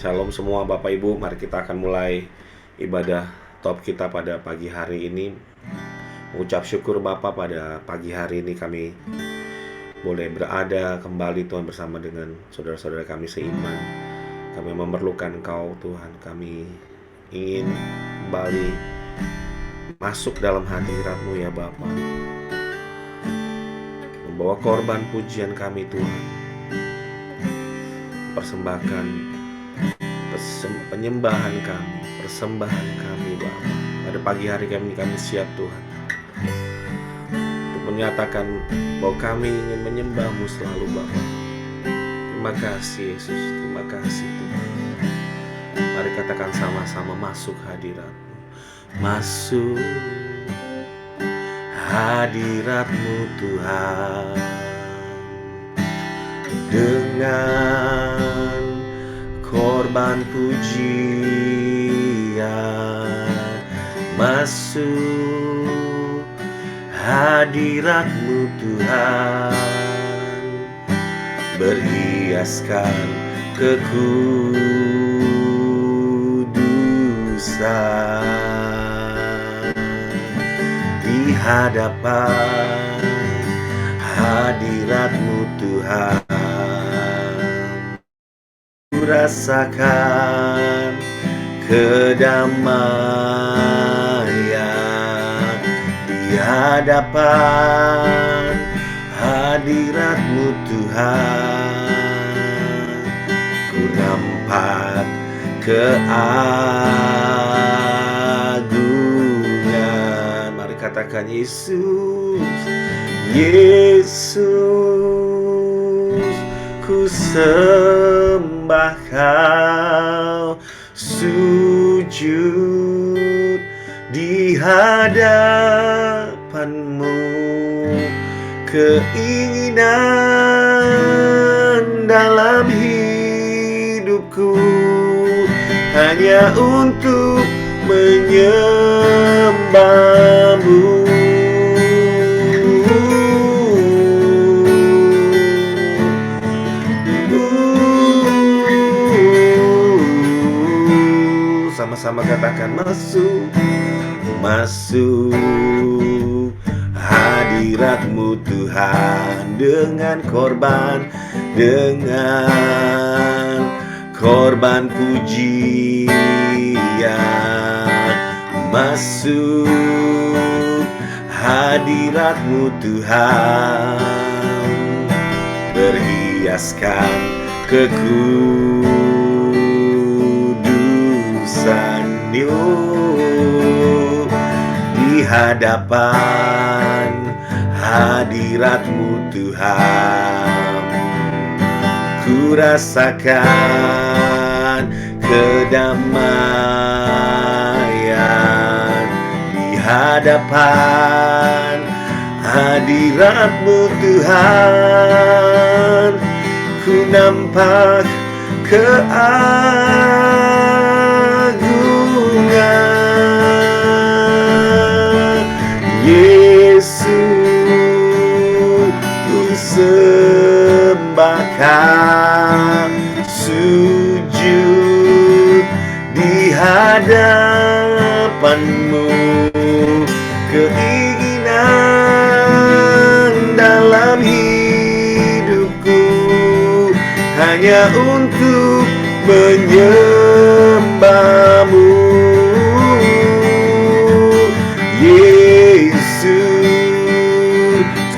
Shalom semua Bapak Ibu, mari kita akan mulai ibadah top kita pada pagi hari ini. Mengucap syukur Bapak, pada pagi hari ini kami boleh berada kembali Tuhan bersama dengan saudara-saudara kami seiman. Kami memerlukan Engkau Tuhan, kami ingin kembali masuk dalam hadirat-Mu ya Bapak. Membawa korban pujian kami Tuhan, persembahkan penyembahan kami, persembahan kami Bapa. Pada pagi hari kami siap Tuhan untuk menyatakan bahwa kami ingin menyembah-Mu selalu Bapa. Terima kasih Yesus, terima kasih Tuhan. Mari katakan sama-sama, masuk hadirat-Mu, masuk hadirat-Mu Tuhan, dengan korban pujian. Masuk hadirat-Mu Tuhan, berhiaskan kekudusan di hadapan hadirat-Mu Tuhan. Rasakan kedamaian di hadapan hadirat-Mu Tuhan. Ku nampak keagungan. Mari katakan Yesus, Yesus, ku sembah Kau, sujud di hadapan-Mu. Keinginan dalam hidupku hanya untuk menyembah-Mu. Sama-sama katakan, masuk, masuk hadirat-Mu Tuhan, dengan korban pujian. Masuk hadirat-Mu Tuhan, berhiaskan di hadapan hadirat-Mu Tuhan. Ku rasakan kedamaian di hadapan hadirat-Mu Tuhan. Ku nampak keagungan. Yesus, ku sembah Kau, sujud di hadapan-Mu. Keinginan dalam hidupku hanya untuk menyembah-Mu. Yesus,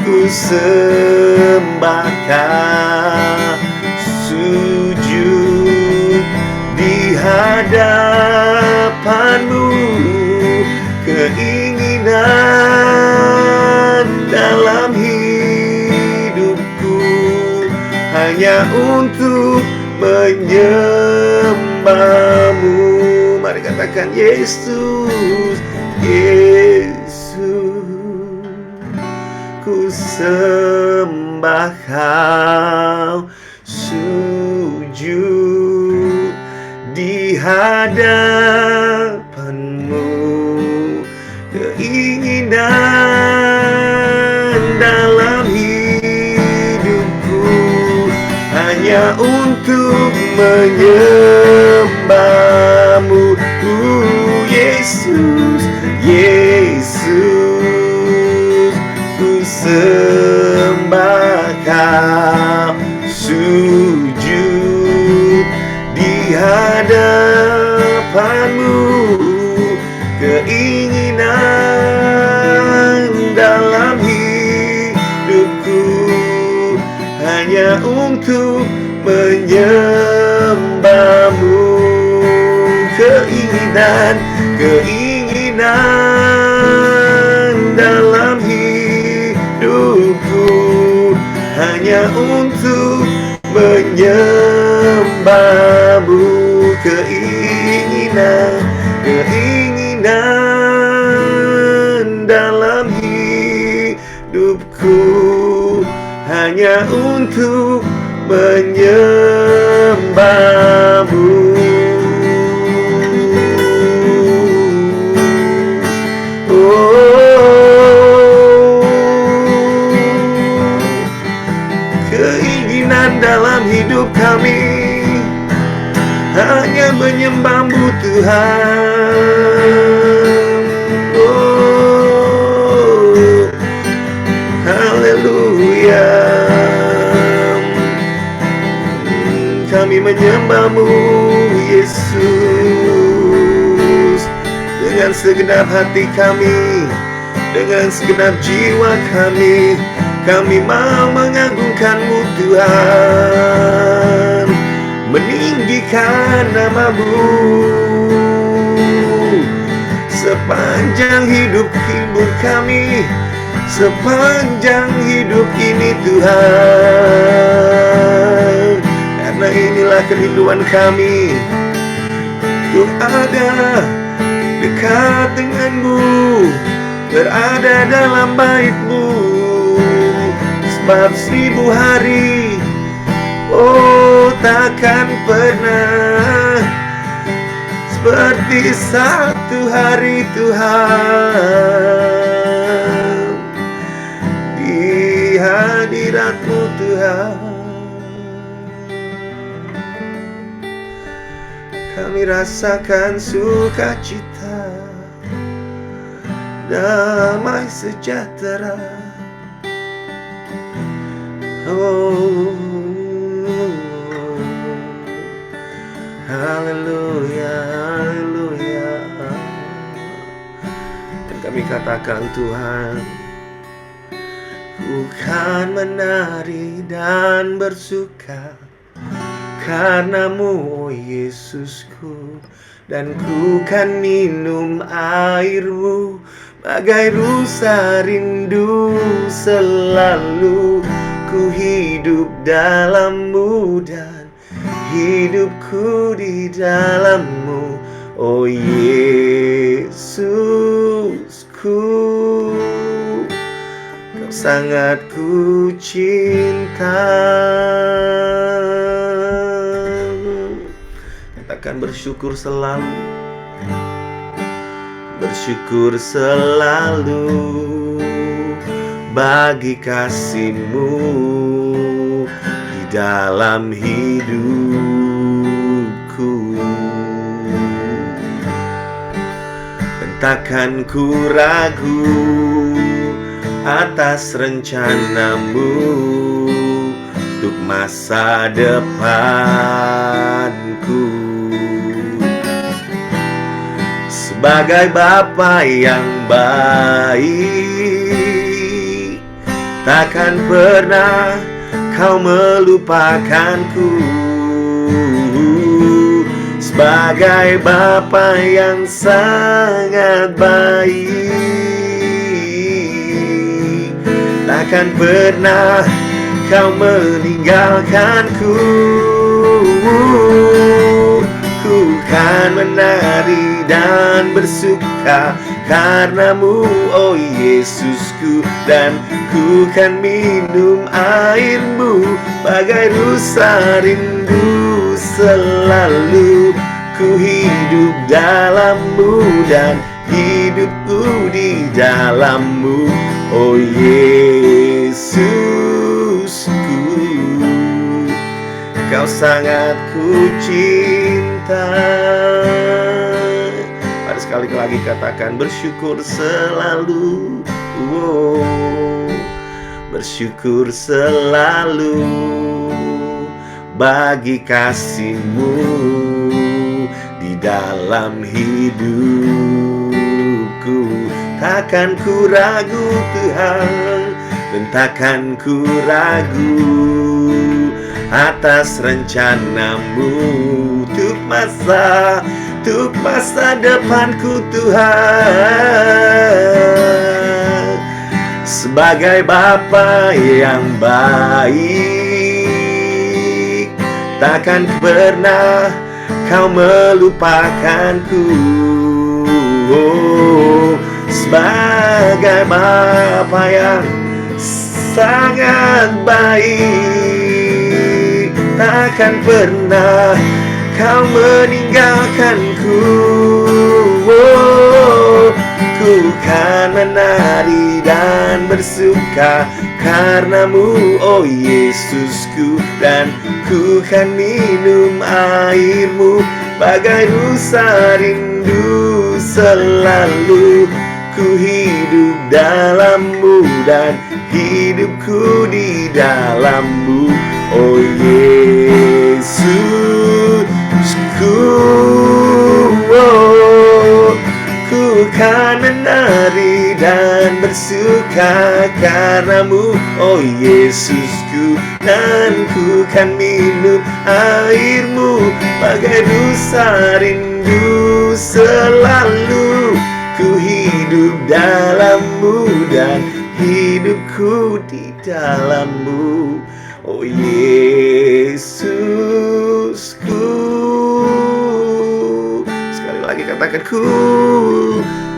ku sembah Kau, sujud di hadapan-Mu. firman-Mu, keinginan dalam hidupku hanya untuk menyembah-Mu. Mari katakan, Yesus, Yesus, ku sembah Kau, sujud di hadapan-Mu, keinginan dalam hidupku hanya untuk menyembah-Mu. Yesus, Yesus, ku sembah Kau, sujud di hadapan-Mu, keinginan dalam hidupku hanya untuk menyembah-Mu, keinginan dalam hidupku hanya untuk menyembah-Mu, keinginan dalam hidupku hanya untuk menyembah-Mu. Keinginan dalam hidup kami hanya menyembah-Mu, Tuhan. Oh, haleluya. Kami menyembah-Mu, Yesus, dengan segenap hati kami, dengan segenap jiwa kami. Kami mau mengagungkan-Mu, Tuhan, meninggikan nama-Mu sepanjang hidup kami, sepanjang hidup ini, Tuhan. Karena inilah kerinduan kami, untuk ada dekat dengan-Mu, berada dalam bait-Mu. Sebab 1000 hari, oh takkan pernah seperti 1 hari, Tuhan, di hadirat-Mu, Tuhan. Kami rasakan sukacita, damai sejahtera. Oh, haleluya, haleluya. Dan kami katakan, Tuhan, ku kan menari dan bersuka karena-Mu, oh Yesusku. Dan ku kan minum air-Mu bagai rusa rindu selalu. Ku hidup dalam-Mu dan hidupku di dalam-Mu, oh Yesusku. Kau sangat ku cinta. Katakan, bersyukur selalu, bersyukur selalu bagi kasih-Mu di dalam hidupku. Dan takkan ku ragu atas rencana-Mu untuk masa depanku. Sebagai Bapa yang baik, takkan pernah Kau melupakanku. sebagai Bapa yang sangat baik. Takkan pernah Kau meninggalkanku. Ku kan menari dan bersuka karenamu, oh Yesusku. Dan ku kan minum airmu bagai rusa rindu selalu. Ku hidup dalammu dan hidupku di dalammu, oh Yesusku. Kau sangat ku cinta. Mari sekali lagi katakan bersyukur selalu. Bersyukur selalu bagi kasih-Mu di dalam hidupku. Takkan ku ragu Tuhan, dan takkan ku ragu atas rencana-Mu untuk masa depanku Tuhan. Sebagai Bapa yang baik, takkan pernah Kau melupakanku. Sebagai Bapa yang sangat baik, takkan pernah Kau meninggalkanku. Ku kan menari dan bersuka karenamu, oh Yesusku. Dan ku kan minum airmu bagai rusa rindu selalu. Ku hidup dalammu dan hidupku di dalammu, oh Yesusku. Ku kan menari dan bersuka karenamu, oh Yesusku. Dan ku kan minum airmu bagai rusa rindu selalu. Ku hidup dalammu dan hidupku di dalammu, oh Yesusku. Sekali lagi katakan, ku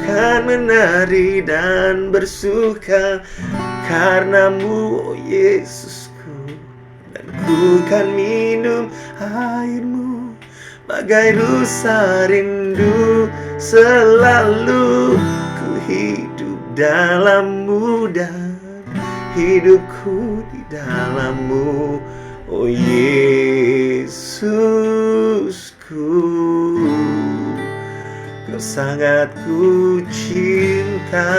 kan menari dan bersuka karenamu, oh Yesusku. Dan ku kan minum airmu bagai rusa rindu selalu. Ku hidup dalammu dan hidupku di dalammu, oh Yesusku. Kau sangat ku cinta,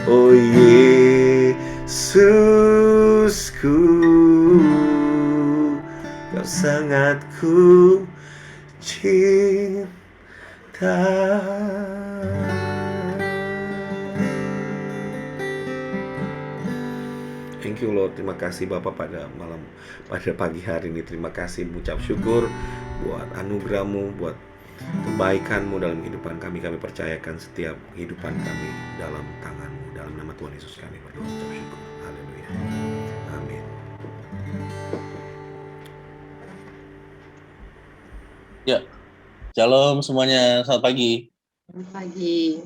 oh Yesusku. Kau sangat ku cinta. Thank you Lord. Terima kasih Bapak pada pagi hari ini. Terima kasih, mengucap syukur buat anugerah-Mu, buat kebaikan-Mu dalam kehidupan kami. Kami percayakan setiap kehidupan kami dalam tangan-Mu. Dalam nama Tuhan Yesus kami berdoa, mengucap syukur. Haleluya. Amin. Ya, shalom semuanya. Selamat pagi. Pagi.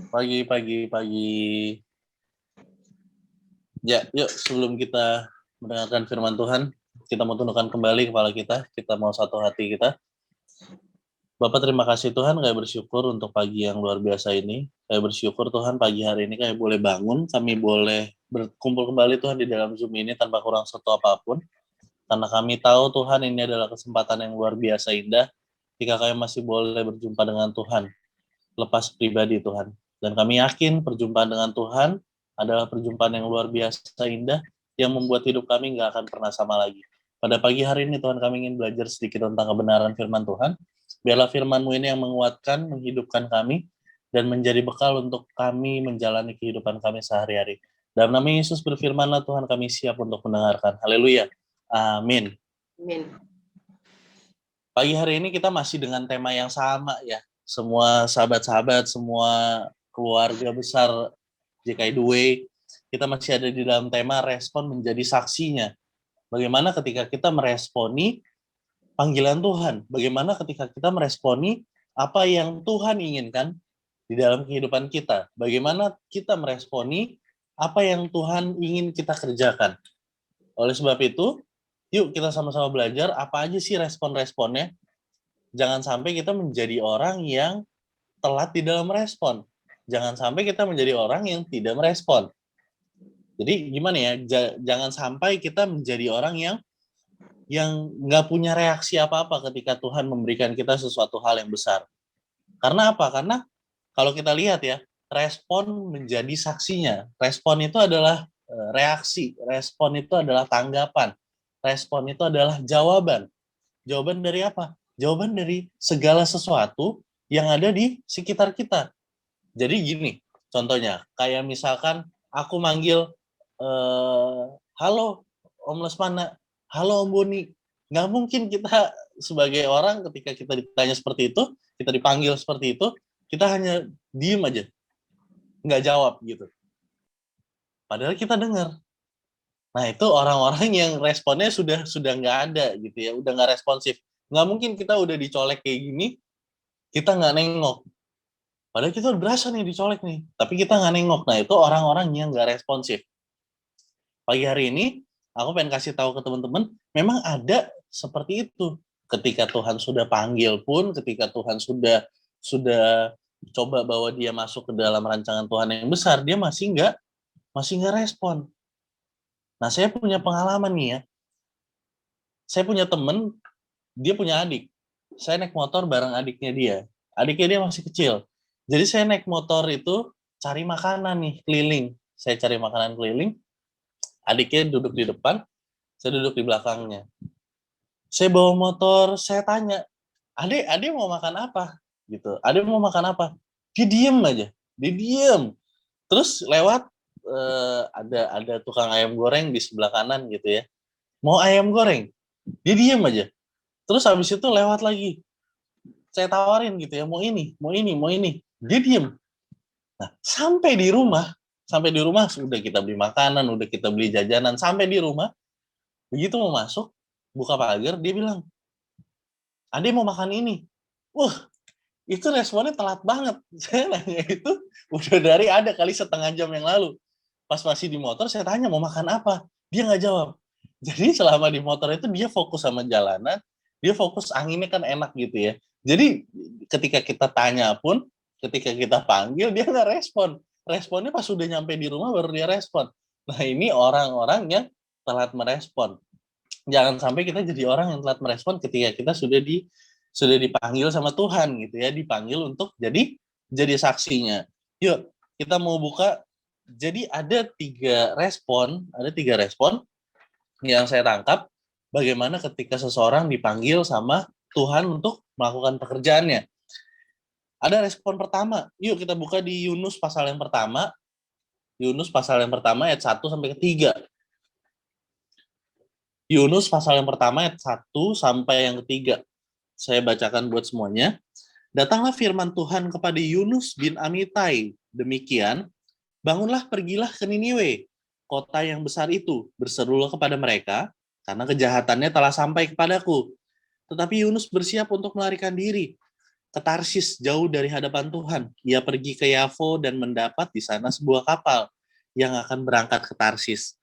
Ya, yuk sebelum kita mendengarkan firman Tuhan, kita mau tundukkan kembali kepala kita mau satu hati kita. Bapak, terima kasih Tuhan, kami bersyukur untuk pagi yang luar biasa ini. Kami bersyukur Tuhan, pagi hari ini kami boleh bangun, kami boleh berkumpul kembali Tuhan di dalam Zoom ini tanpa kurang satu apapun. Karena kami tahu Tuhan, ini adalah kesempatan yang luar biasa indah jika kami masih boleh berjumpa dengan Tuhan lepas pribadi Tuhan. Dan kami yakin perjumpaan dengan Tuhan adalah perjumpaan yang luar biasa indah yang membuat hidup kami nggak akan pernah sama lagi. Pada pagi hari ini Tuhan, kami ingin belajar sedikit tentang kebenaran firman Tuhan. Biarlah firman-Mu ini yang menguatkan, menghidupkan kami, dan menjadi bekal untuk kami menjalani kehidupan kami sehari-hari. Dalam nama Yesus berfirmanlah Tuhan, kami siap untuk mendengarkan. Haleluya. Amin. Amin. Pagi hari ini kita masih dengan tema yang sama ya. Semua sahabat-sahabat, semua keluarga besar JKI The Way, kita masih ada di dalam tema respon menjadi saksinya. Bagaimana ketika kita meresponi panggilan Tuhan? Bagaimana ketika kita meresponi apa yang Tuhan inginkan di dalam kehidupan kita? Bagaimana kita meresponi apa yang Tuhan ingin kita kerjakan? Oleh sebab itu, yuk kita sama-sama belajar apa aja sih respon-responnya. Jangan sampai kita menjadi orang yang telat di dalam respon. Jangan sampai kita menjadi orang yang tidak merespon. Jadi gimana ya, jangan sampai kita menjadi orang yang nggak punya reaksi apa-apa ketika Tuhan memberikan kita sesuatu hal yang besar. Karena apa? Karena kalau kita lihat ya, respon menjadi saksinya. Respon itu adalah reaksi, respon itu adalah tanggapan, respon itu adalah jawaban. Jawaban dari apa? Jawaban dari segala sesuatu yang ada di sekitar kita. Jadi gini, contohnya, kayak misalkan aku manggil, halo Om Lesmana, halo Om Boni. Nggak mungkin kita sebagai orang ketika kita ditanya seperti itu, kita dipanggil seperti itu, kita hanya diem aja, nggak jawab gitu. Padahal kita dengar. Nah itu orang-orang yang responnya sudah nggak ada gitu ya, udah nggak responsif. Nggak mungkin kita udah dicolek kayak gini, kita nggak nengok. Padahal kita udah berasa nih dicolek nih, tapi kita nggak nengok. Nah itu orang-orang yang nggak responsif. Pagi hari ini, aku pengen kasih tahu ke teman-teman, memang ada seperti itu. Ketika Tuhan sudah panggil pun, ketika Tuhan sudah coba bawa dia masuk ke dalam rancangan Tuhan yang besar, dia masih nggak respon. Nah saya punya pengalaman nih ya. Saya punya temen, dia punya adik. Saya naik motor bareng adiknya dia. Adiknya dia masih kecil. Jadi saya naik motor itu cari makanan nih, keliling. Saya cari makanan keliling, adiknya duduk di depan, saya duduk di belakangnya. Saya bawa motor, saya tanya, adik mau makan apa? Gitu. Adik mau makan apa? Dia diem aja, dia diem. Terus lewat ada tukang ayam goreng di sebelah kanan gitu ya. Mau ayam goreng, dia diem aja. Terus habis itu lewat lagi, saya tawarin gitu ya, mau ini, mau ini, mau ini. Dia diem. Nah, sampai di rumah sudah kita beli makanan, udah kita beli jajanan, sampai di rumah, begitu mau masuk, buka pagar, dia bilang, Ade mau makan ini. Wah, itu responnya telat banget. Saya nanya itu udah dari ada kali setengah jam yang lalu. Pas masih di motor, saya tanya mau makan apa. Dia nggak jawab. Jadi selama di motor itu dia fokus sama jalanan, dia fokus anginnya kan enak gitu ya. Jadi ketika kita tanya pun, ketika kita panggil, dia nggak respon. Responnya pas sudah nyampe di rumah baru dia respon. Nah ini orang-orang yang telat merespon. Jangan sampai kita jadi orang yang telat merespon ketika kita sudah dipanggil sama Tuhan gitu ya, dipanggil untuk jadi saksinya. Yuk, kita mau buka. Jadi ada tiga respon yang saya tangkap bagaimana ketika seseorang dipanggil sama Tuhan untuk melakukan pekerjaannya. Ada respon pertama. Yuk kita buka di Yunus pasal yang pertama. Yunus pasal yang pertama ayat 1 sampai ke 3. Yunus pasal yang pertama ayat 1 sampai yang ketiga. Saya bacakan buat semuanya. Datanglah firman Tuhan kepada Yunus bin Amitai. Demikian, bangunlah pergilah ke Niniwe, kota yang besar itu, berserulah kepada mereka, karena kejahatannya telah sampai kepadaku. Tetapi Yunus bersiap untuk melarikan diri ke Tarsis jauh dari hadapan Tuhan. Ia pergi ke Yafo dan mendapat di sana sebuah kapal yang akan berangkat ke Tarsis.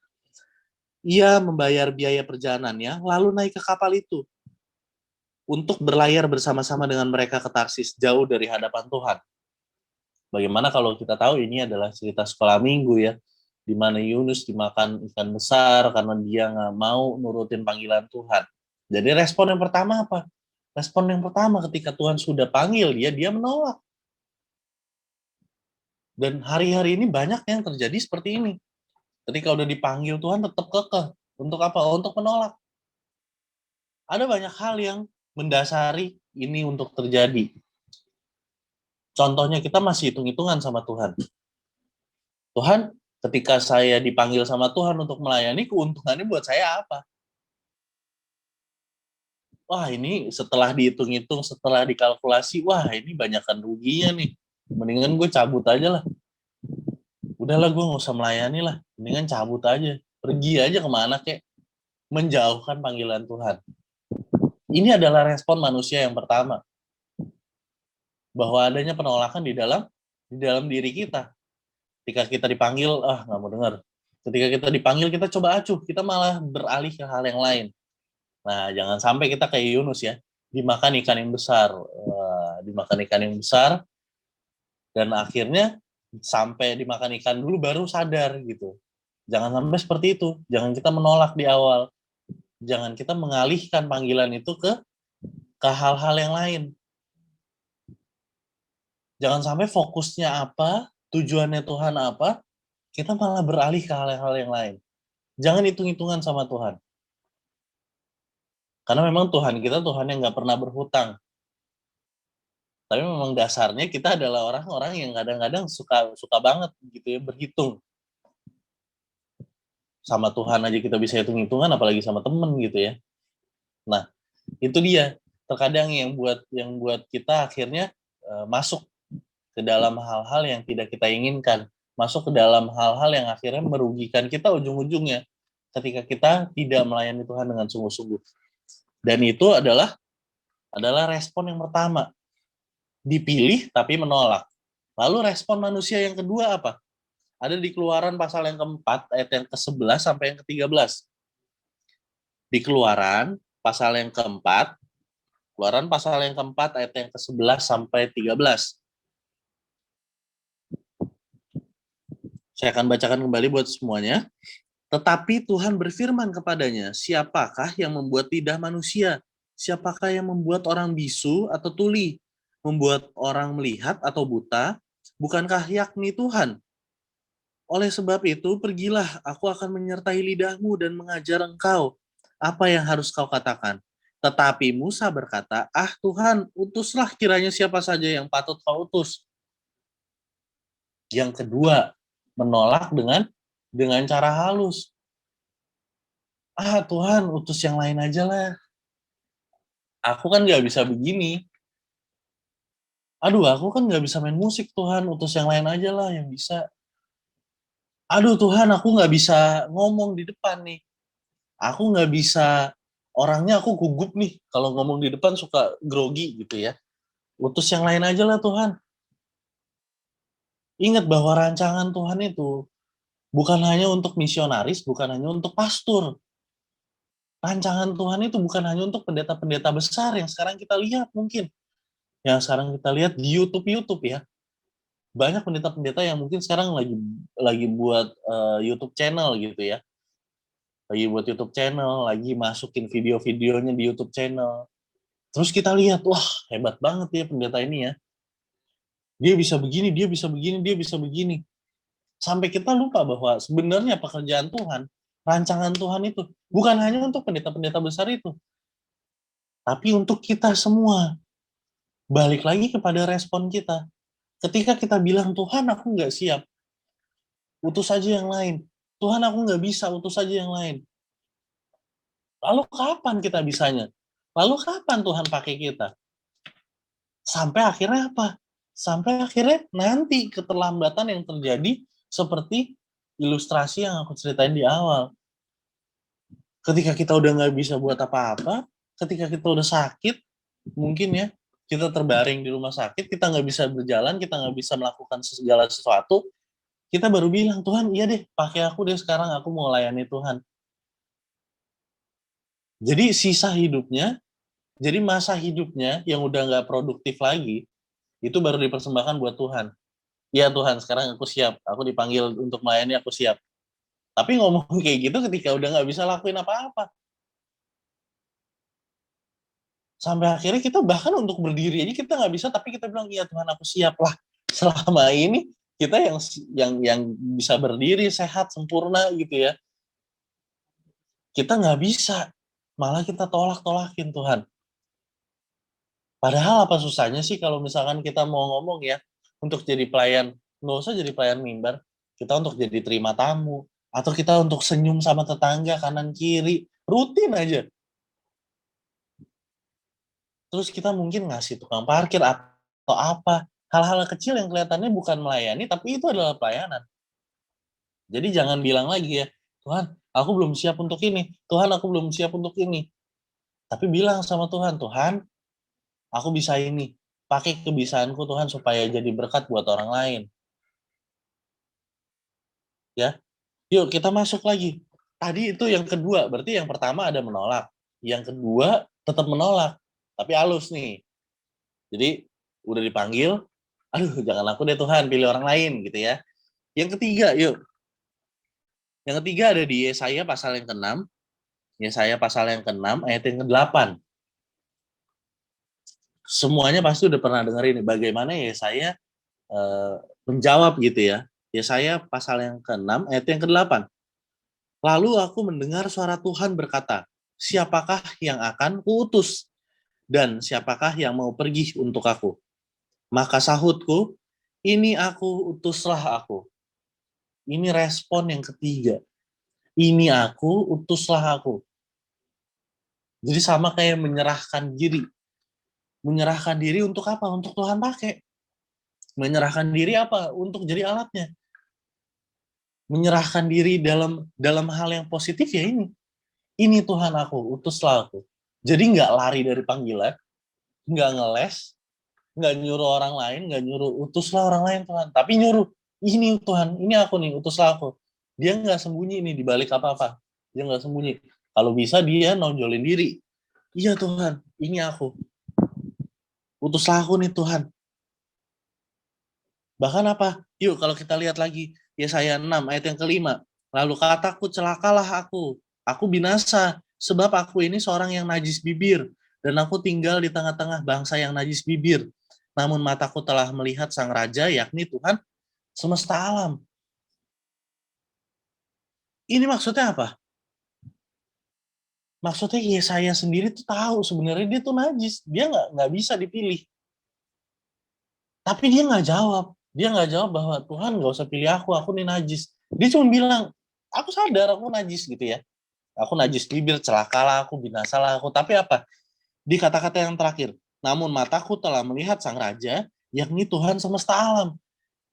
Ia membayar biaya perjalanannya, lalu naik ke kapal itu untuk berlayar bersama-sama dengan mereka ke Tarsis jauh dari hadapan Tuhan. Bagaimana kalau kita tahu ini adalah cerita sekolah minggu ya, di mana Yunus dimakan ikan besar karena dia nggak mau nurutin panggilan Tuhan. Jadi respon yang pertama apa? Respon yang pertama ketika Tuhan sudah panggil dia menolak. Dan hari-hari ini banyak yang terjadi seperti ini. Ketika udah dipanggil Tuhan tetap kekeh. Untuk apa? Untuk menolak. Ada banyak hal yang mendasari ini untuk terjadi. Contohnya kita masih hitung-hitungan sama Tuhan. Tuhan, Ketika saya dipanggil sama Tuhan untuk melayani, keuntungannya buat saya apa? Wah, ini setelah dihitung-hitung, setelah dikalkulasi, wah ini banyakkan ruginya nih. Mendingan gue cabut aja lah. Udahlah, gue nggak usah melayani lah. Mendingan cabut aja. Pergi aja kemana kek. Menjauhkan panggilan Tuhan. Ini adalah respon manusia yang pertama. Bahwa adanya penolakan di dalam diri kita. Ketika kita dipanggil, nggak mau dengar. Ketika kita dipanggil, kita coba acuh. Kita malah beralih ke hal yang lain. Nah, jangan sampai kita kayak Yunus ya, dimakan ikan yang besar. Dimakan ikan yang besar, dan akhirnya sampai dimakan ikan dulu baru sadar gitu. Jangan sampai seperti itu. Jangan kita menolak di awal. Jangan kita mengalihkan panggilan itu ke hal-hal yang lain. Jangan sampai fokusnya apa, tujuannya Tuhan apa, kita malah beralih ke hal-hal yang lain. Jangan hitung-hitungan sama Tuhan. Karena memang Tuhan kita Tuhan yang nggak pernah berhutang. Tapi memang dasarnya kita adalah orang-orang yang kadang-kadang suka banget gitu ya, berhitung. Sama Tuhan aja kita bisa hitung-hitungan, apalagi sama temen gitu ya. Nah, itu dia. Terkadang yang buat kita akhirnya masuk ke dalam hal-hal yang tidak kita inginkan. Masuk ke dalam hal-hal yang akhirnya merugikan kita ujung-ujungnya ketika kita tidak melayani Tuhan dengan sungguh-sungguh. Dan itu adalah respon yang pertama. Dipilih tapi menolak. Lalu respon manusia yang kedua apa? Ada di Keluaran pasal yang keempat, ayat yang ke-11 sampai yang ke-13. Di Keluaran pasal yang keempat, ayat yang ke-11 sampai 13. Saya akan bacakan kembali buat semuanya. Tetapi Tuhan berfirman kepadanya, siapakah yang membuat lidah manusia? Siapakah yang membuat orang bisu atau tuli? Membuat orang melihat atau buta? Bukankah yakni Tuhan? Oleh sebab itu, pergilah, aku akan menyertai lidahmu dan mengajar engkau apa yang harus kau katakan. Tetapi Musa berkata, Tuhan, utuslah kiranya siapa saja yang patut kau utus. Yang kedua, menolak dengan cara halus. Tuhan, utus yang lain aja lah. Aku kan gak bisa begini. Aku kan gak bisa main musik, Tuhan, utus yang lain aja lah yang bisa. Tuhan, aku nggak bisa ngomong di depan nih. Aku nggak bisa, orangnya aku gugup nih. Kalau ngomong di depan suka grogi gitu ya. Utus yang lain aja lah Tuhan. Ingat bahwa rancangan Tuhan itu bukan hanya untuk misionaris, bukan hanya untuk pastor. Rancangan Tuhan itu bukan hanya untuk pendeta-pendeta besar yang sekarang kita lihat mungkin. Yang sekarang kita lihat di YouTube ya. Banyak pendeta-pendeta yang mungkin sekarang lagi buat YouTube channel gitu ya. Lagi buat YouTube channel, lagi masukin video-videonya di YouTube channel. Terus kita lihat, wah hebat banget ya pendeta ini ya. Dia bisa begini, dia bisa begini, dia bisa begini. Sampai kita lupa bahwa sebenarnya pekerjaan Tuhan, rancangan Tuhan itu, bukan hanya untuk pendeta-pendeta besar itu, tapi untuk kita semua. Balik lagi kepada respon kita. Ketika kita bilang, Tuhan aku nggak siap, utus saja yang lain. Tuhan aku nggak bisa, utus saja yang lain. Lalu kapan kita bisanya? Lalu kapan Tuhan pakai kita? Sampai akhirnya apa? Sampai akhirnya nanti keterlambatan yang terjadi seperti ilustrasi yang aku ceritain di awal. Ketika kita udah nggak bisa buat apa-apa, ketika kita udah sakit, mungkin ya, kita terbaring di rumah sakit, kita nggak bisa berjalan, kita nggak bisa melakukan segala sesuatu, kita baru bilang, Tuhan iya deh, pakai aku deh sekarang, aku mau layani Tuhan. Jadi sisa hidupnya, jadi masa hidupnya yang udah nggak produktif lagi, itu baru dipersembahkan buat Tuhan. Iya Tuhan, sekarang aku siap. Aku dipanggil untuk melayani, aku siap. Tapi ngomong kayak gitu ketika udah nggak bisa lakuin apa-apa. Sampai akhirnya kita bahkan untuk berdiri aja kita nggak bisa, tapi kita bilang, iya Tuhan aku siap lah. Selama ini kita yang bisa berdiri, sehat, sempurna gitu ya. Kita nggak bisa. Malah kita tolak-tolakin Tuhan. Padahal apa susahnya sih kalau misalkan kita mau ngomong ya, untuk jadi pelayan, nggak usah jadi pelayan mimbar. kita untuk jadi terima tamu, atau kita untuk senyum sama tetangga kanan kiri, rutin aja. Terus kita mungkin ngasih tukang parkir atau apa, hal-hal kecil yang kelihatannya bukan melayani, tapi itu adalah pelayanan. Jadi jangan bilang lagi ya, Tuhan, aku belum siap untuk ini. Tuhan, aku belum siap untuk ini. Tapi bilang sama Tuhan, Tuhan, aku bisa ini. Pakai kebisaanku Tuhan supaya jadi berkat buat orang lain. Ya, yuk kita masuk lagi. Tadi itu yang kedua, berarti yang pertama ada menolak. Yang kedua tetap menolak, tapi halus nih. Jadi udah dipanggil, aduh jangan aku deh Tuhan, pilih orang lain gitu ya. Yang ketiga, yuk. Yang ketiga ada di Yesaya pasal yang ke-6. Yesaya pasal yang ke-6 ayat yang ke-8. Semuanya pasti udah pernah dengar ini. Bagaimana Yesaya menjawab gitu ya. Yesaya pasal yang ke-6 ayat yang ke-8. Lalu aku mendengar suara Tuhan berkata, siapakah yang akan kuutus? Dan siapakah yang mau pergi untuk aku? Maka sahutku, ini aku, utuslah aku. Ini respon yang ketiga. Ini aku, utuslah aku. Jadi sama kayak menyerahkan diri. Menyerahkan diri untuk apa? Untuk Tuhan pakai. Menyerahkan diri apa? Untuk jadi alatnya. Menyerahkan diri dalam hal yang positif ya ini. Ini Tuhan aku, utuslah aku. Jadi nggak lari dari panggilan, nggak ngeles, nggak nyuruh orang lain, nggak nyuruh utuslah orang lain Tuhan. Tapi nyuruh, ini Tuhan, ini aku nih, utuslah aku. Dia nggak sembunyi nih di balik apa-apa. Dia nggak sembunyi. Kalau bisa dia nonjolin diri. Iya Tuhan, ini aku. Utuslah aku nih Tuhan. Bahkan apa? Yuk kalau kita lihat lagi, Yesaya 6 ayat yang kelima. Lalu kataku, celakalah aku binasa, sebab aku ini seorang yang najis bibir, dan aku tinggal di tengah-tengah bangsa yang najis bibir. Namun mataku telah melihat sang raja, yakni Tuhan semesta alam. Ini maksudnya apa? Maksudnya Yesaya sendiri tuh tahu sebenarnya dia tuh najis, dia nggak bisa dipilih. Tapi dia nggak jawab. Dia nggak jawab bahwa Tuhan nggak usah pilih aku nih najis. Dia cuma bilang, aku sadar aku najis gitu ya. Aku najis bibir, celakalah aku, binasalah aku. Tapi apa? Di kata-kata yang terakhir, namun mataku telah melihat sang raja, yakni Tuhan semesta alam.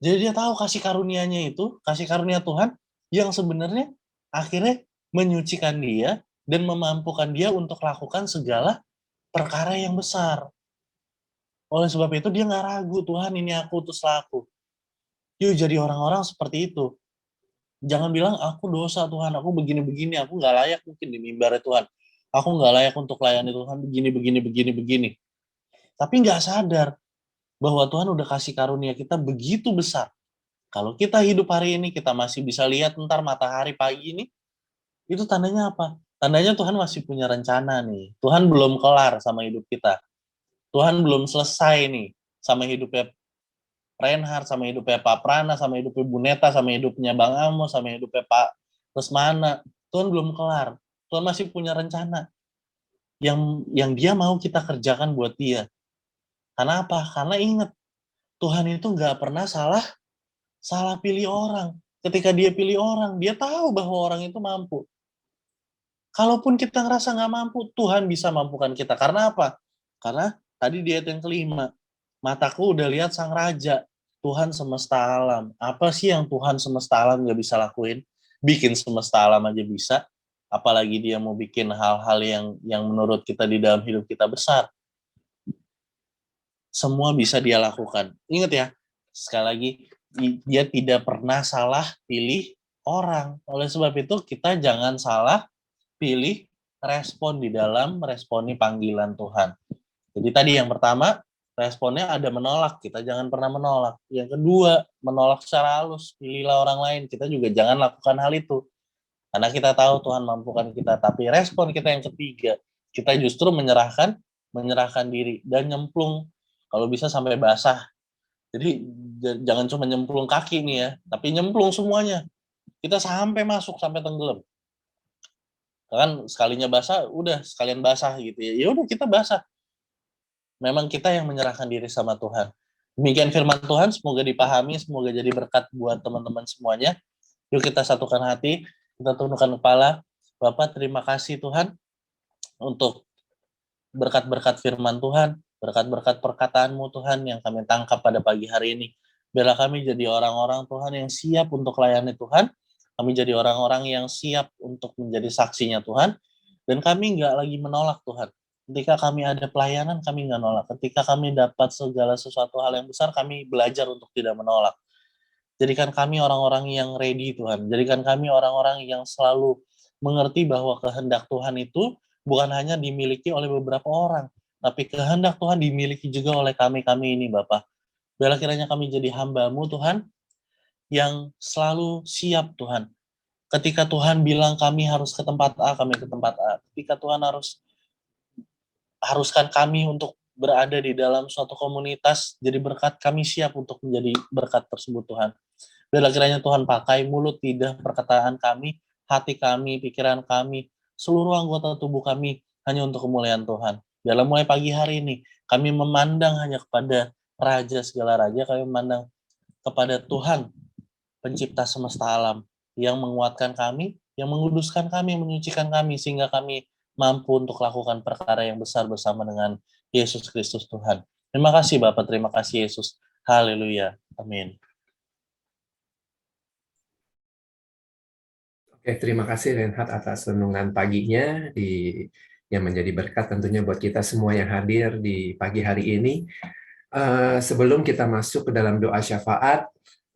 Jadi dia tahu kasih karunia-Nya itu, kasih karunia Tuhan yang sebenarnya akhirnya menyucikan dia dan memampukan dia untuk lakukan segala perkara yang besar. Oleh sebab itu dia nggak ragu, Tuhan ini aku, utuslah aku. Yuk jadi orang-orang seperti itu. Jangan bilang, aku dosa Tuhan, aku begini-begini, aku nggak layak mungkin di mimbar Tuhan. Aku nggak layak untuk layani Tuhan, begini. Tapi nggak sadar bahwa Tuhan udah kasih karunia kita begitu besar. Kalau kita hidup hari ini, kita masih bisa lihat ntar matahari pagi ini, itu tandanya apa? Tandanya Tuhan masih punya rencana nih. Tuhan belum kelar sama hidup kita. Tuhan belum selesai nih sama hidupnya Reinhard, sama hidupnya Pak Prana, sama hidupnya Bu Neta, sama hidupnya Bang Amos, sama hidupnya Pak Lesmana. Tuhan belum kelar. Tuhan masih punya rencana yang dia mau kita kerjakan buat dia. Karena apa? Karena ingat, Tuhan itu nggak pernah salah pilih orang. Ketika dia pilih orang, dia tahu bahwa orang itu mampu. Kalaupun kita ngerasa nggak mampu, Tuhan bisa mampukan kita. Karena apa? Karena tadi di ayat yang kelima, mataku udah lihat sang raja, Tuhan semesta alam. Apa sih yang Tuhan semesta alam nggak bisa lakuin? Bikin semesta alam aja bisa. Apalagi dia mau bikin hal-hal yang menurut kita di dalam hidup kita besar. Semua bisa dia lakukan. Ingat ya, sekali lagi, dia tidak pernah salah pilih orang. Oleh sebab itu, kita jangan salah pilih respon di dalam responi panggilan Tuhan. Jadi tadi yang pertama, responnya ada menolak. Kita jangan pernah menolak. Yang kedua, menolak secara halus. Pilihlah orang lain. Kita juga jangan lakukan hal itu. Karena kita tahu Tuhan mampukan kita. Tapi respon kita yang ketiga, kita justru menyerahkan diri dan nyemplung. Kalau bisa sampai basah. Jadi jangan cuma nyemplung kaki nih ya, tapi nyemplung semuanya. Kita sampai masuk, sampai tenggelam. Kan sekalinya basah, udah sekalian basah gitu ya. Ya udah kita basah. Memang kita yang menyerahkan diri sama Tuhan. Demikian firman Tuhan, semoga dipahami, semoga jadi berkat buat teman-teman semuanya. Yuk kita satukan hati, kita tundukkan kepala. Bapak, terima kasih Tuhan untuk berkat-berkat firman Tuhan, berkat-berkat perkataan-Mu Tuhan yang kami tangkap pada pagi hari ini. Biarlah kami jadi orang-orang Tuhan yang siap untuk layani Tuhan, kami jadi orang-orang yang siap untuk menjadi saksinya Tuhan, dan kami nggak lagi menolak Tuhan. Ketika kami ada pelayanan, kami nggak nolak. Ketika kami dapat segala sesuatu hal yang besar, kami belajar untuk tidak menolak. Jadikan kami orang-orang yang ready Tuhan. Jadikan kami orang-orang yang selalu mengerti bahwa kehendak Tuhan itu bukan hanya dimiliki oleh beberapa orang, tapi kehendak Tuhan dimiliki juga oleh kami-kami ini Bapak. Biarlah kiranya kami jadi hamba-Mu Tuhan, yang selalu siap Tuhan. Ketika Tuhan bilang kami harus ke tempat A, kami ke tempat A. Ketika Tuhan haruskan kami untuk berada di dalam suatu komunitas, jadi berkat, kami siap untuk menjadi berkat tersebut Tuhan. Biarlah kiranya Tuhan pakai mulut, lidah, perkataan kami, hati kami, pikiran kami, seluruh anggota tubuh kami, hanya untuk kemuliaan Tuhan. Biarlah mulai pagi hari ini, kami memandang hanya kepada Raja segala Raja, kami memandang kepada Tuhan, pencipta semesta alam, yang menguatkan kami, yang menguduskan kami, menyucikan kami, sehingga kami mampu untuk lakukan perkara yang besar bersama dengan Yesus Kristus Tuhan. Terima kasih Bapak, terima kasih Yesus. Haleluya. Amin. Oke, terima kasih Reinhard atas renungan paginya yang menjadi berkat tentunya buat kita semua yang hadir di pagi hari ini. Sebelum kita masuk ke dalam doa syafaat,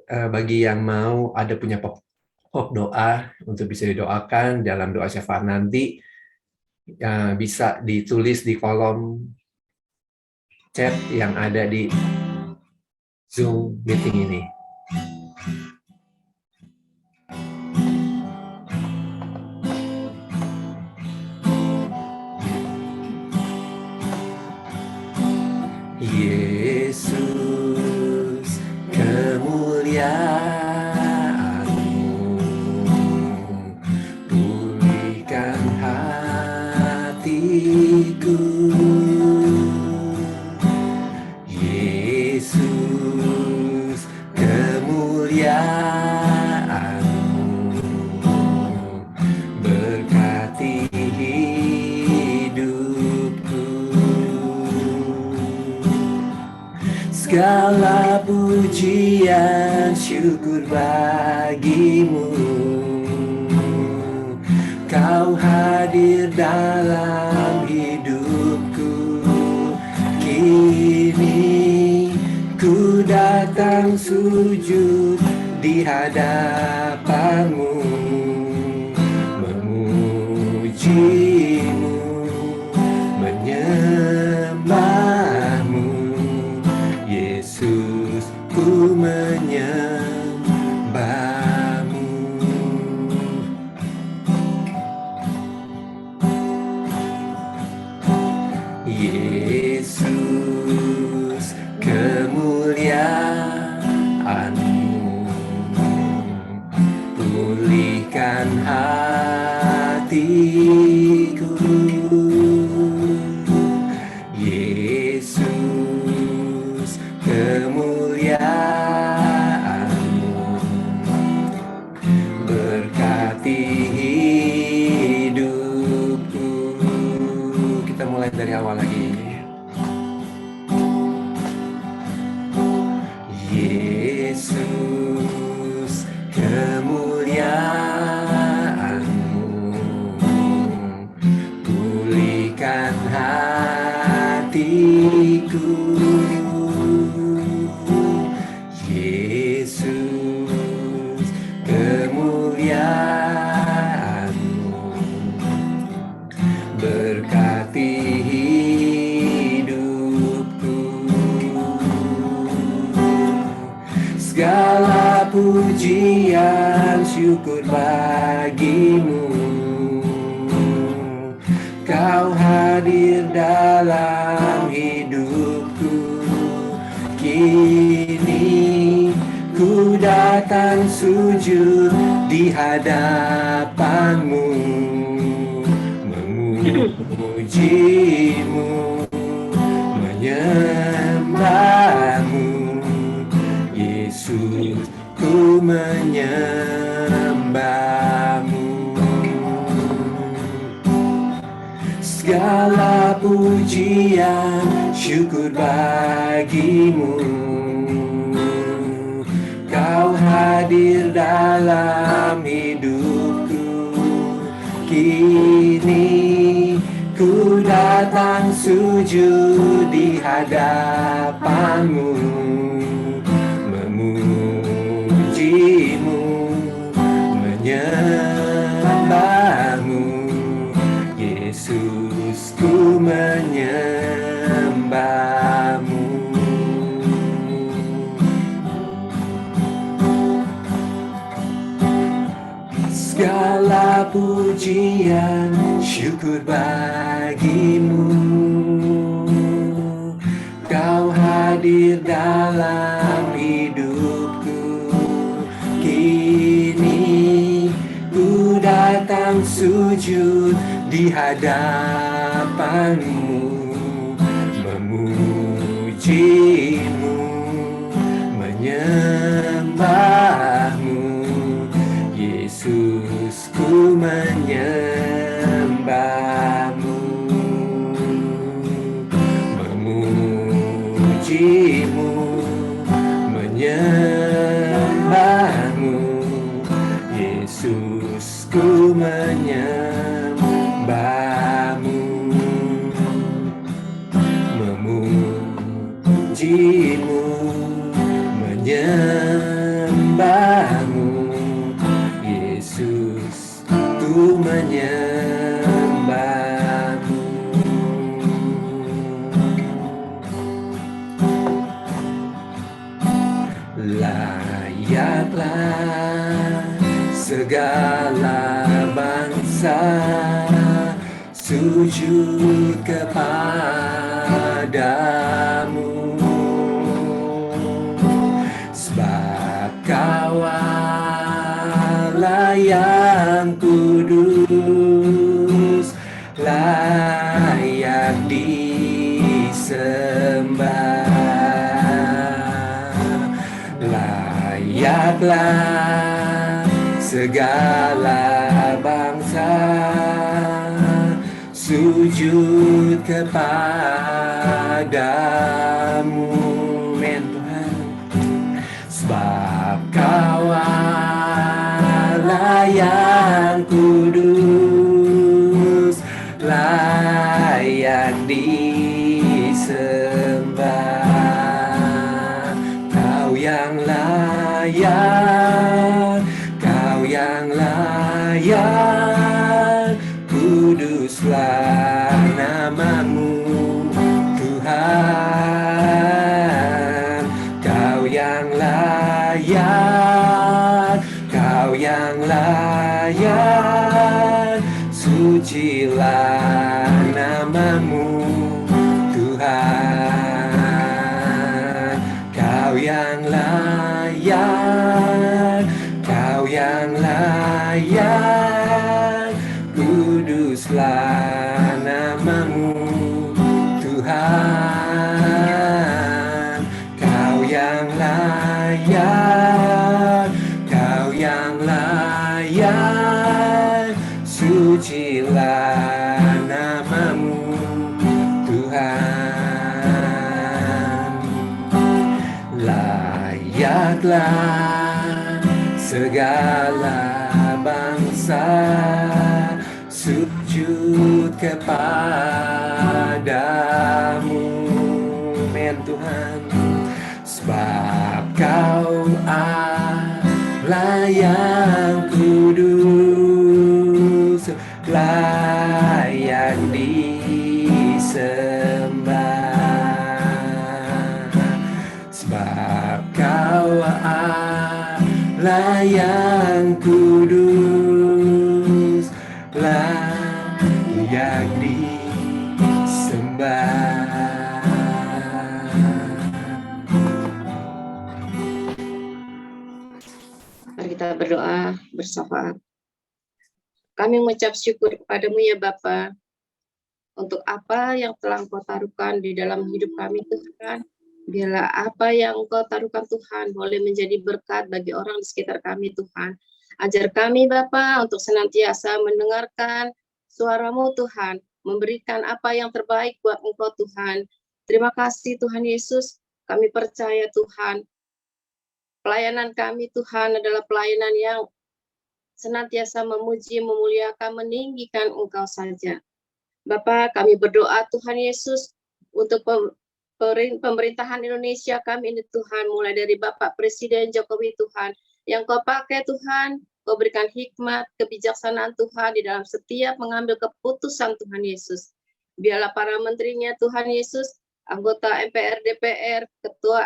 bagi yang mau punya pokok doa untuk bisa didoakan dalam doa syafaat nanti, bisa ditulis di kolom chat yang ada di Zoom meeting ini. Yesus, kemuliaan-Mu, pulihkan hatiku. Yesus, kemuliaan-Mu, berkati hidupku. Segala pujian syukur bagi-Mu, Kau hadir dalam hidupku. Kini ku datang sujud di hadapan-Mu, memuji-Mu, menyembah-Mu. Yesus, ku menyembah-Mu. Yesus, kemuliaan-Mu, pulihkan hatiku. Yesus, kemuliaan-Mu, berkati hidupku. Kita mulai dari awal lagi. Yesus, kemuliaan-Mu, pulihkan hatiku. Yesus, kemuliaan-Mu, berkati hidupku. Segala pujian syukur bagi-Mu, Kau hadir dalam hidupku. Kini ku datang sujud di hadapan-Mu, memuji-Mu, menyembah-Mu. menyembahmu. Segala pujian syukur bagimu. Kau hadir dalam hidupku. Kini ku datang sujud di hadapanmu, memujimu, menyembahmu. Yesus, ku menyembahmu. Segala pujian syukur bagimu. Kau hadir dalam hidupku. Kini ku datang sujud di hadapanmu, memujimu, menyembahmu. Yesus, ku menyembahmu, memujimu, menyembahmu. Yesus, ku menyembahmu, memujimu, menyembahmu. Yesus, ku menyembahmu. Layaklah segala bangsa sujud kepadamu, sebab Kau Allah yang kudus, layak disembah. Layaklah segala bangsa sujud kepadamu, men Tuhan, sebab Kau Allah yang kudus, layak disembah. Kau yang layak, Kau yang layak, kuduslah namamu Tuhan. Kau yang layak, Kau yang layak, sucilah namamu Tuhan. Kau yang layak, Kau yang layak, kuduslah namamu Tuhan. Kau yang layak, Kau yang layak, sucilah namamu Tuhan. Layaklah segala bangsa sujud kepadamu, men Tuhan, sebab Kau Allah yang kudus, layak disembah. Sebab Kau Allah yang kudus, layak disembah. Mari kita berdoa bersama. Kami mengucap syukur kepadamu ya Bapa, untuk apa yang telah Engkau taruhkan di dalam hidup kami Tuhan. Biarlah apa yang Engkau taruhkan Tuhan boleh menjadi berkat bagi orang di sekitar kami Tuhan. Ajar kami Bapa untuk senantiasa mendengarkan suara-Mu Tuhan, memberikan apa yang terbaik buat Engkau Tuhan. Terima kasih Tuhan Yesus, kami percaya Tuhan, pelayanan kami Tuhan adalah pelayanan yang senantiasa memuji, memuliakan, meninggikan Engkau saja. Bapa, kami berdoa Tuhan Yesus untuk pemerintahan Indonesia kami ini Tuhan, mulai dari Bapak Presiden Jokowi Tuhan, yang Kau pakai Tuhan, Kau berikan hikmat, kebijaksanaan Tuhan di dalam setiap mengambil keputusan Tuhan Yesus. Biarlah para menterinya Tuhan Yesus, anggota MPR, DPR, ketua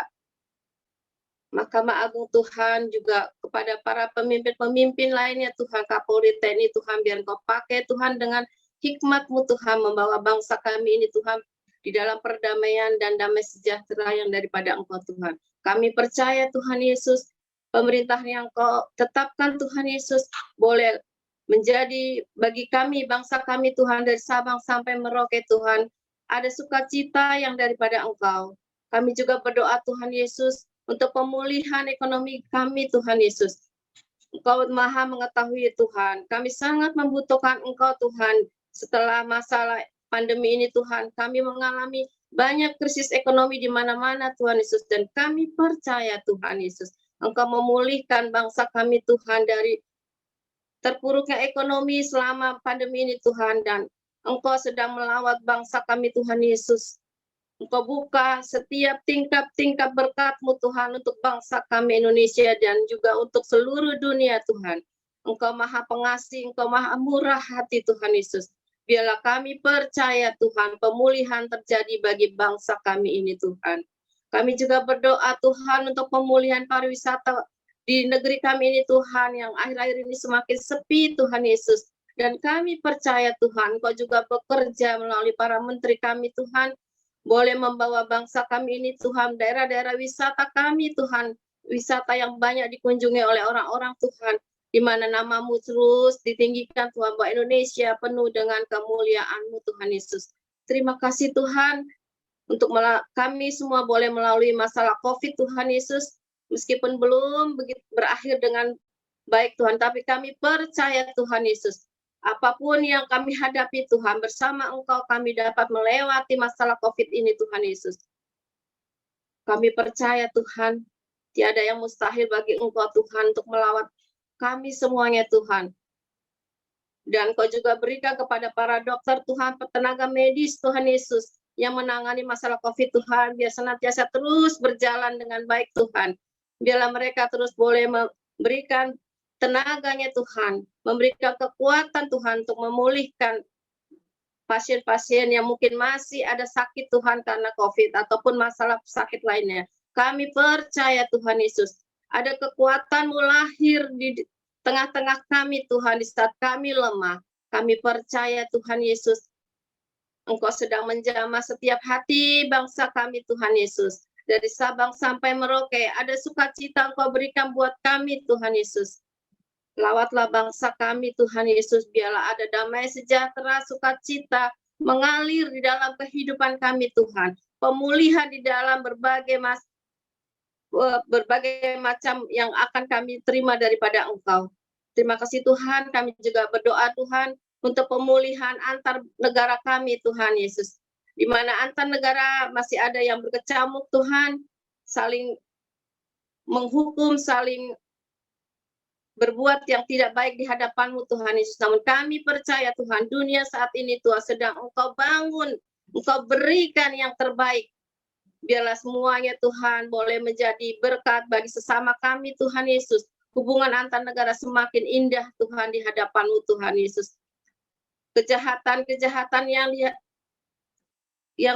Mahkamah Agung Tuhan, juga kepada para pemimpin-pemimpin lainnya Tuhan, Kapolri TNI Tuhan, biar Kau pakai Tuhan dengan hikmat-Mu Tuhan, membawa bangsa kami ini Tuhan di dalam perdamaian dan damai sejahtera yang daripada Engkau Tuhan. Kami percaya Tuhan Yesus, pemerintah yang Kau tetapkan Tuhan Yesus boleh menjadi bagi kami, bangsa kami Tuhan, dari Sabang sampai Merauke Tuhan, ada sukacita yang daripada Engkau. Kami juga berdoa Tuhan Yesus untuk pemulihan ekonomi kami Tuhan Yesus. Engkau maha mengetahui Tuhan. Kami sangat membutuhkan Engkau Tuhan. Setelah masalah pandemi ini Tuhan, kami mengalami banyak krisis ekonomi di mana-mana Tuhan Yesus. Dan kami percaya Tuhan Yesus, Engkau memulihkan bangsa kami Tuhan dari terpuruknya ekonomi selama pandemi ini Tuhan. Dan Engkau sedang melawat bangsa kami Tuhan Yesus. Engkau buka setiap tingkap-tingkap berkat-Mu Tuhan untuk bangsa kami Indonesia dan juga untuk seluruh dunia Tuhan. Engkau maha pengasih, Engkau maha murah hati Tuhan Yesus. Biarlah kami percaya Tuhan, pemulihan terjadi bagi bangsa kami ini Tuhan. Kami juga berdoa Tuhan untuk pemulihan pariwisata di negeri kami ini Tuhan, yang akhir-akhir ini semakin sepi Tuhan Yesus. Dan kami percaya Tuhan, Engkau juga bekerja melalui para menteri kami Tuhan, boleh membawa bangsa kami ini Tuhan, daerah-daerah wisata kami Tuhan, wisata yang banyak dikunjungi oleh orang-orang Tuhan, di mana nama-Mu terus ditinggikan Tuhan, bahwa Indonesia penuh dengan kemuliaan-Mu Tuhan Yesus. Terima kasih Tuhan, untuk kami semua boleh melalui masalah COVID Tuhan Yesus, meskipun belum berakhir dengan baik Tuhan, tapi kami percaya Tuhan Yesus, apapun yang kami hadapi Tuhan, bersama Engkau kami dapat melewati masalah COVID ini Tuhan Yesus. Kami percaya Tuhan, tiada yang mustahil bagi Engkau Tuhan untuk melawat kami semuanya Tuhan. Dan Kau juga berikan kepada para dokter Tuhan, tenaga medis Tuhan Yesus, yang menangani masalah COVID Tuhan, biar senantiasa terus berjalan dengan baik Tuhan. Biarlah mereka terus boleh memberikan tenaganya Tuhan, memberikan kekuatan Tuhan untuk memulihkan pasien-pasien yang mungkin masih ada sakit Tuhan karena COVID ataupun masalah sakit lainnya. Kami percaya Tuhan Yesus, ada kekuatan-Mu lahir di tengah-tengah kami Tuhan, di saat kami lemah. Kami percaya Tuhan Yesus, Engkau sedang menjamah setiap hati bangsa kami Tuhan Yesus. Dari Sabang sampai Merauke, ada sukacita Engkau berikan buat kami Tuhan Yesus. Lawatlah bangsa kami Tuhan Yesus, biarlah ada damai sejahtera, sukacita mengalir di dalam kehidupan kami Tuhan. Pemulihan di dalam berbagai macam yang akan kami terima daripada Engkau. Terima kasih Tuhan, kami juga berdoa Tuhan untuk pemulihan antar negara kami Tuhan Yesus. Di mana antar negara masih ada yang berkecamuk Tuhan, saling menghukum, saling berbuat yang tidak baik di hadapan-Mu Tuhan Yesus. Namun kami percaya Tuhan, dunia saat ini Tuhan sedang Engkau bangun, Engkau berikan yang terbaik. Biarlah semuanya Tuhan boleh menjadi berkat bagi sesama kami Tuhan Yesus. Hubungan antar negara semakin indah Tuhan di hadapan-Mu Tuhan Yesus. Kejahatan-kejahatan yang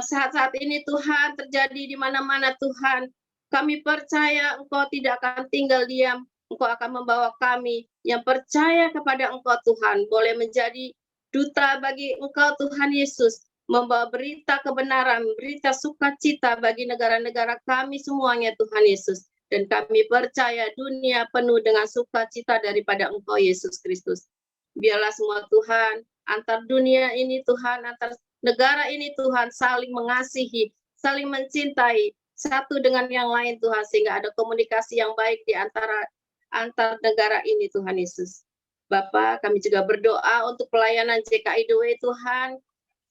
saat ini Tuhan terjadi di mana-mana Tuhan. Kami percaya Engkau tidak akan tinggal diam. Engkau akan membawa kami yang percaya kepada Engkau Tuhan, boleh menjadi duta bagi Engkau Tuhan Yesus, membawa berita kebenaran, berita sukacita bagi negara-negara kami semuanya Tuhan Yesus. Dan kami percaya dunia penuh dengan sukacita daripada Engkau Yesus Kristus. Biarlah semua Tuhan, antar dunia ini Tuhan, antar negara ini Tuhan, saling mengasihi, saling mencintai, satu dengan yang lain Tuhan, sehingga ada komunikasi yang baik di antar negara ini Tuhan Yesus. Bapak, kami juga berdoa untuk pelayanan JKI2 Tuhan,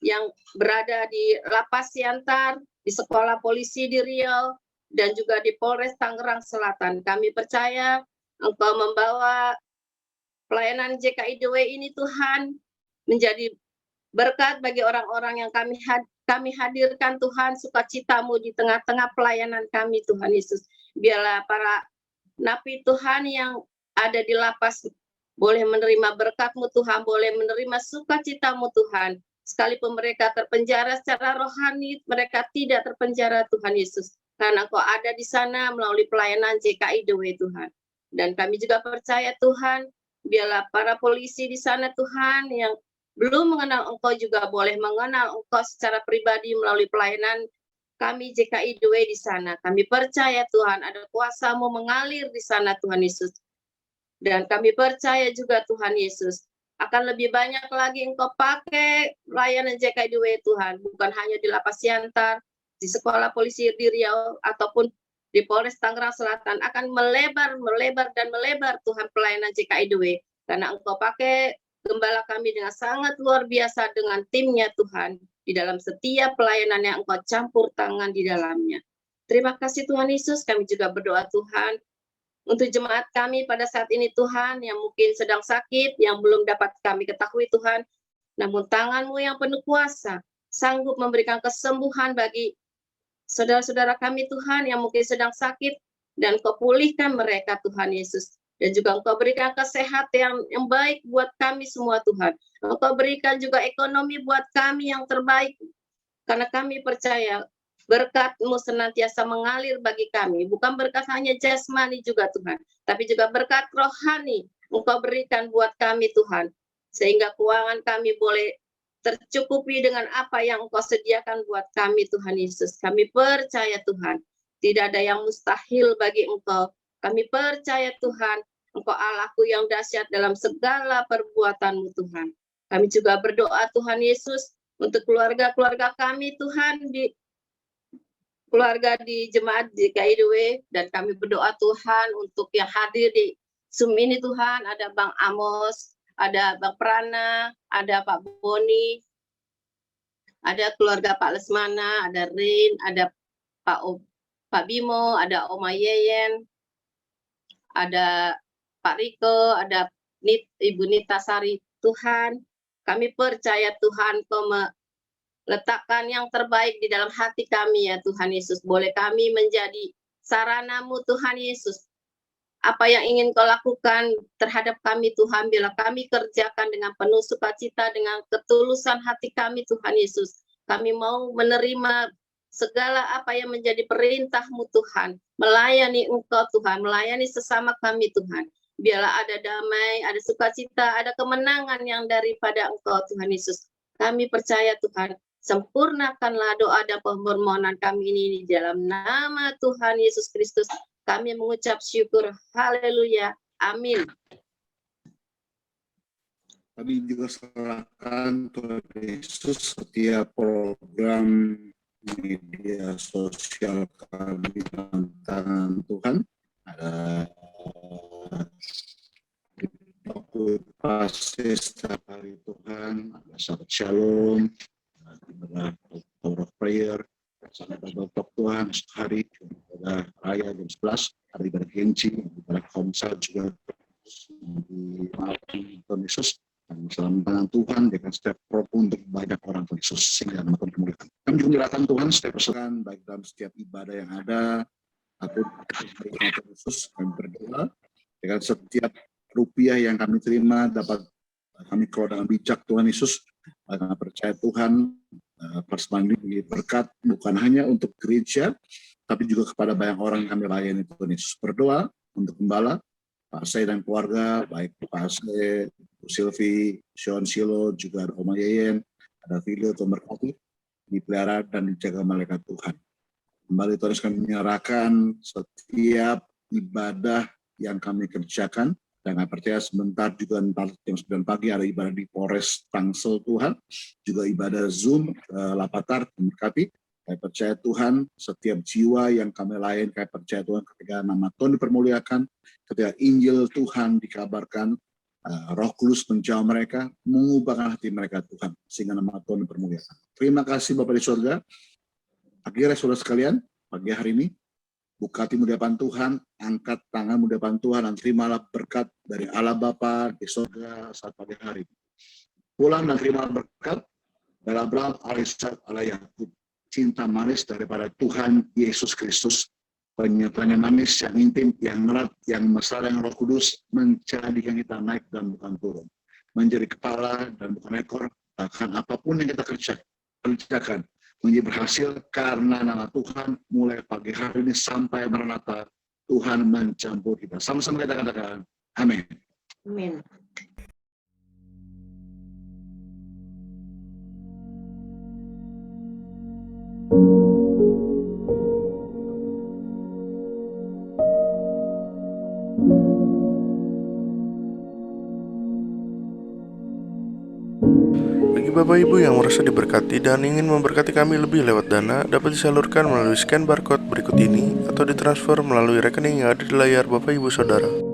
yang berada di Lapas Siantar, di Sekolah Polisi di Riau, dan juga di Polres Tangerang Selatan. Kami percaya Engkau membawa pelayanan JKI2 ini Tuhan menjadi berkat bagi orang-orang yang kami hadirkan Tuhan, sukacitamu di tengah-tengah pelayanan kami Tuhan Yesus. Biarlah para napi Tuhan yang ada di lapas boleh menerima berkat-Mu Tuhan, boleh menerima sukacitamu Tuhan. Sekalipun mereka terpenjara secara rohani, mereka tidak terpenjara Tuhan Yesus. Karena Engkau ada di sana melalui pelayanan JKI2 Tuhan. Dan kami juga percaya Tuhan, biarlah para polisi di sana Tuhan yang belum mengenal Engkau juga boleh mengenal Engkau secara pribadi melalui pelayanan kami JKI2 di sana. Kami percaya Tuhan ada kuasa-Mu mengalir di sana Tuhan Yesus. Dan kami percaya juga Tuhan Yesus akan lebih banyak lagi Engkau pakai pelayanan JKI2 Tuhan. Bukan hanya di Lapas Siantar, di Sekolah Polisi di Riau, ataupun di Polres Tangerang Selatan. Akan melebar Tuhan pelayanan JKI2. Karena Engkau pakai gembala kami dengan sangat luar biasa dengan timnya Tuhan. Di dalam setiap pelayanan yang Engkau campur tangan di dalamnya. Terima kasih Tuhan Yesus, kami juga berdoa Tuhan untuk jemaat kami pada saat ini Tuhan, yang mungkin sedang sakit, yang belum dapat kami ketahui Tuhan. Namun tangan-Mu yang penuh kuasa, sanggup memberikan kesembuhan bagi saudara-saudara kami Tuhan, yang mungkin sedang sakit, dan Engkau pulihkan mereka Tuhan Yesus. Dan juga Engkau berikan kesehatan yang baik buat kami semua Tuhan. Engkau berikan juga ekonomi buat kami yang terbaik. Karena kami percaya berkat-Mu senantiasa mengalir bagi kami. Bukan berkat hanya jasmani juga Tuhan. Tapi juga berkat rohani Engkau berikan buat kami Tuhan. Sehingga keuangan kami boleh tercukupi dengan apa yang Engkau sediakan buat kami Tuhan Yesus. Kami percaya Tuhan. Tidak ada yang mustahil bagi Engkau. Kami percaya Tuhan, Engkau Allahku yang dahsyat dalam segala perbuatan-Mu Tuhan. Kami juga berdoa Tuhan Yesus untuk keluarga-keluarga kami Tuhan, di keluarga di jemaat JKI2, dan kami berdoa Tuhan untuk yang hadir di Zoom ini Tuhan, ada Bang Amos, ada Bang Prana, ada Pak Boni, ada keluarga Pak Lesmana, ada Rin, ada Pak Bimo, ada Oma Yeyen, ada Pak Riko, ada Ibu Nita Sari. Tuhan, kami percaya Tuhan Kau meletakkan yang terbaik di dalam hati kami ya Tuhan Yesus. Boleh kami menjadi sarana-Mu Tuhan Yesus. Apa yang ingin Kau lakukan terhadap kami Tuhan, bila kami kerjakan dengan penuh sukacita, dengan ketulusan hati kami Tuhan Yesus. Kami mau menerima segala apa yang menjadi perintah-Mu Tuhan, melayani Engkau Tuhan, melayani sesama kami Tuhan. Biarlah ada damai, ada sukacita, ada kemenangan yang daripada Engkau Tuhan Yesus. Kami percaya Tuhan, sempurnakanlah doa dan permohonan kami ini di dalam nama Tuhan Yesus Kristus. Kami mengucap syukur, haleluya, amin. Kami juga serahkan Tuhan Yesus setiap program media sosial kami dalam tangan Tuhan. Ada pasti setiap hari Tuhan, ada sahabat shalom, ada power of prayer, sahabat Bapak Tuhan hari, ada raya jam 11, hari bergenci, ada komsel juga dimaafkan Tuhan Yesus. Dan dalam tangan Tuhan dengan setiap program untuk banyak orang Tuhan Yesus sehingga nama Tuhan kemuliaan. Kami juga menyerahkan Tuhan setiap persoalan baik dalam setiap ibadah yang ada atau Tuhan Yesus. Kami berdoa dengan setiap rupiah yang kami terima dapat kami keluar dengan bijak Tuhan Yesus. Kami percaya Tuhan persembahan ini berkat bukan hanya untuk gereja tapi juga kepada banyak orang yang kami layani Tuhan Yesus. Berdoa untuk gembala Pak Say dan keluarga, baik Pak Say, Bu Silvi, Sean Silo, juga ada Oma Yeyen, ada Filio, Tuhan berkati, dipelihara dan dijaga malaikat Tuhan. Kembali Tuhan kami menyerahkan setiap ibadah yang kami kerjakan, dan kami percaya sebentar juga jam 9 pagi ada ibadah di Polres Tangsel Tuhan, juga ibadah Zoom, Lapatar, berkati. Kami percaya Tuhan, setiap jiwa yang kami layani, kami percaya Tuhan ketika nama Tuhan dipermuliakan, ketika Injil Tuhan dikabarkan, Roh Kudus menjamah mereka, mengubahkan hati mereka Tuhan, sehingga nama Tuhan dipermuliakan. Terima kasih Bapak di surga. Akhirnya saudara sekalian, pagi hari ini, buka hati di depan Tuhan, angkat tangan di depan Tuhan, dan terimalah berkat dari Allah Bapa di surga saat pagi hari ini. Pulang dan terima berkat dari Abraham, Alaihissalam, Allah Yakub. Cinta manis daripada Tuhan Yesus Kristus, penyertaan manis yang intim, yang erat, yang mesra, yang Roh Kudus menjadikan kita naik dan bukan turun, menjadi kepala dan bukan ekor. Bahkan apapun yang kita kerjakan menjadi berhasil karena nama Tuhan. Mulai pagi hari ini sampai Maranatha, Tuhan mencampur kita. Sama-sama kita katakan amin. Amin. Bagi Bapak Ibu yang merasa diberkati dan ingin memberkati kami lebih lewat dana, dapat disalurkan melalui scan barcode berikut ini atau ditransfer melalui rekening yang ada di layar Bapak Ibu Saudara.